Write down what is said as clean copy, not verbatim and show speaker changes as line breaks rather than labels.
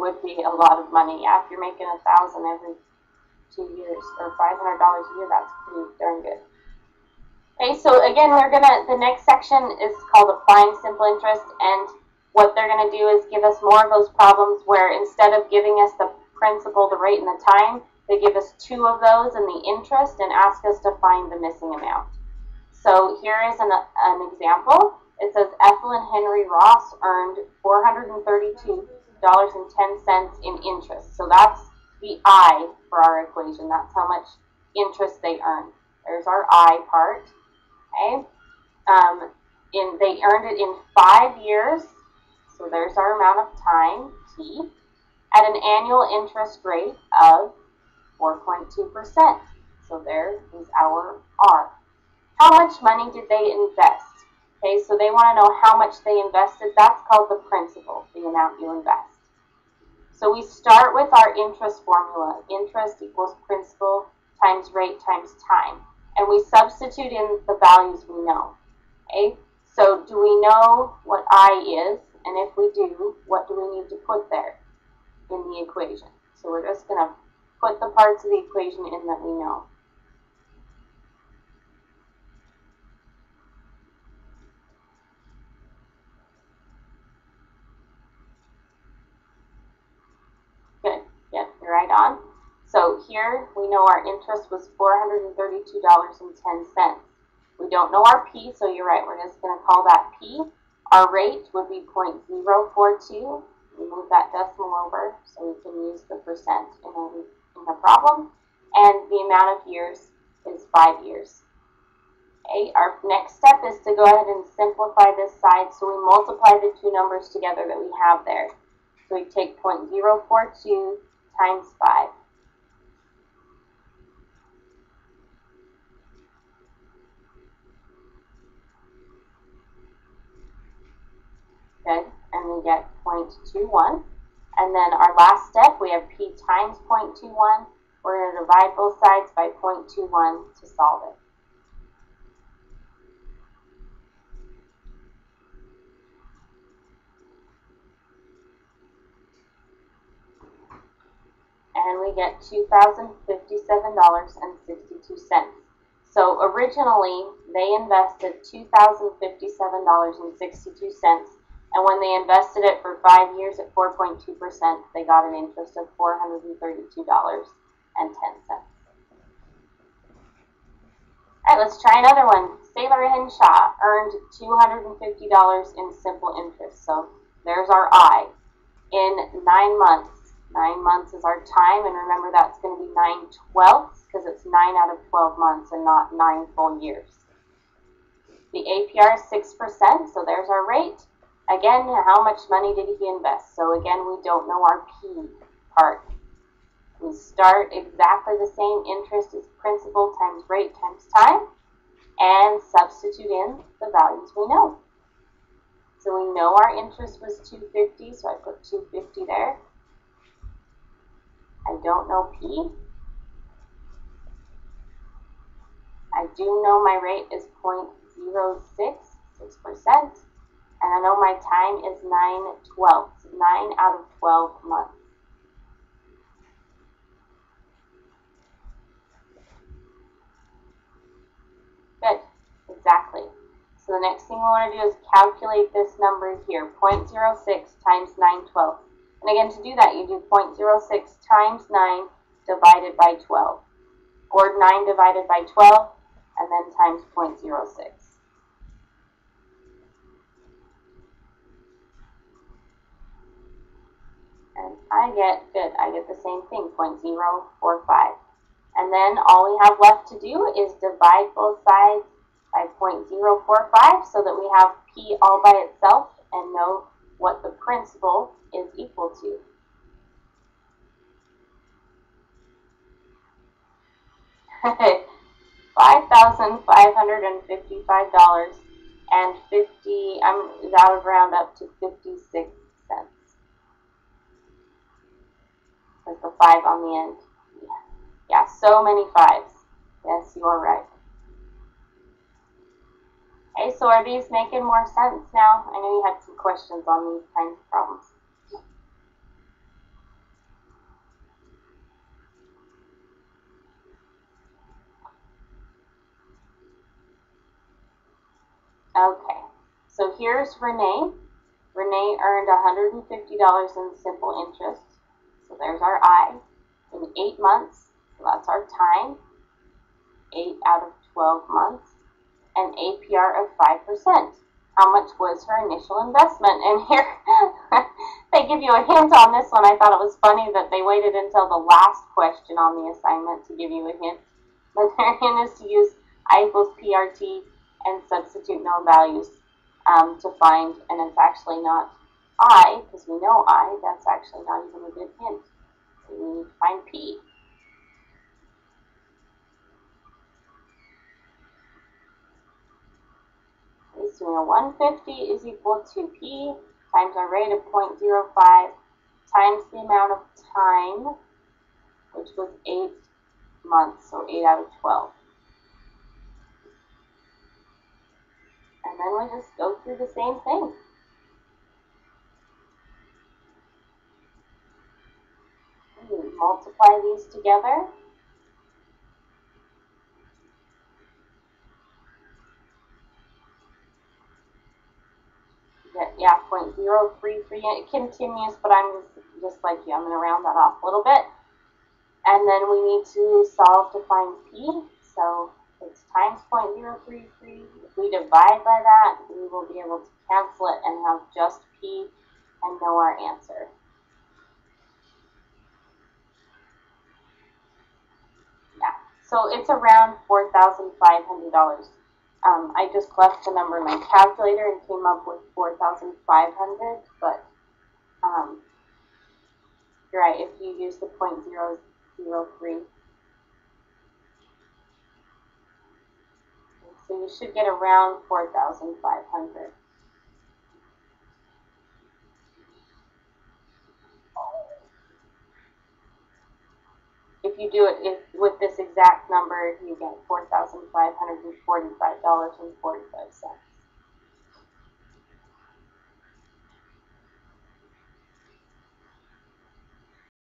would be a lot of money. Yeah, if you're making $1,000 every 2 years or $500 a year, that's pretty darn good. Okay, so again, the next section is called applying simple interest, and what they're gonna do is give us more of those problems where instead of giving us the principal, the rate, and the time, they give us 2 of those and the interest and ask us to find the missing amount. So here is an example. It says Ethel and Henry Ross earned $432.10 in interest. So that's the I for our equation. That's how much interest they earned. There's our I part. Okay. They earned it in 5 years. So there's our amount of time, T, at an annual interest rate of 4.2%. So there is our R. How much money did they invest? Okay, so they want to know how much they invested. That's called the principal, the amount you invest. So we start with our interest formula. Interest equals principal times rate times time. And we substitute in the values we know. Okay, so do we know what I is? And if we do, what do we need to put there in the equation? So we're just going to put the parts of the equation in that we know. Good. Yep, you're right on. So here we know our interest was $432.10. We don't know our P, so you're right. We're just going to call that P. Our rate would be 0.042. We move that decimal over so we can use the percent in the problem. And the amount of years is 5 years. Okay, our next step is to go ahead and simplify this side. So we multiply the 2 numbers together that we have there. So we take 0.042 times 5. Good, and we get 0.21. And then our last step, we have P times 0.21. We're going to divide both sides by 0.21 to solve it. And we get $2,057.62. So originally, they invested $2,057.62. And when they invested it for 5 years at 4.2%, they got an interest of $432.10. All right, let's try another one. Sailor Henshaw earned $250 in simple interest. So there's our I. In 9 months. 9 months is our time, and remember that's going to be 9/12 because it's 9 out of 12 months and not 9 full years. The APR is 6%, so there's our rate. Again, how much money did he invest? So again, we don't know our P part. We start exactly the same. Interest is principal times rate times time, and substitute in the values we know. So we know our interest was $250, so I put $250 there. I don't know P. I do know my rate is 0.066%. And I know my time is 9/12, 9 out of 12 months. Good, exactly. So the next thing we want to do is calculate this number here, 0.06 times 9/12. And again, to do that, you do 0.06 times 9 divided by 12. Or 9 divided by 12, and then times 0.06. And I get the same thing, 0.045. And then all we have left to do is divide both sides by 0.045 so that we have P all by itself and know what the principal is equal to. $5,555.50. That would round up to 56 cents. With the 5 on the end. Yeah, so many 5s. Yes, you are right. Okay, so are these making more sense now? I know you had some questions on these kinds of problems. Okay, so here's Renee. Renee earned $150 in simple interest. So there's our I in 8 months. So that's our time, 8 out of 12 months, an APR of 5%. How much was her initial investment? And here, they give you a hint on this one. I thought it was funny that they waited until the last question on the assignment to give you a hint. But their hint is to use I equals PRT and substitute known values to find, and it's actually not I, because we know I, that's actually not even a good hint. So we need to find P. So 150 is equal to P times our rate of 0.05 times the amount of time, which was 8 months, so 8 out of 12. And then we just go through the same thing. We multiply these together. Yeah, 0.033. It continues, but I'm just like you. I'm going to round that off a little bit. And then we need to solve to find P. So it's times 0.033. If we divide by that, we will be able to cancel it and have just P and know our answer. Yeah, so it's around $4,500. I just left the number in my calculator and came up with 4,500, but you're right, if you use the 0.003. So you should get around 4,500. If you do it with this exact number, you get $4,545.45.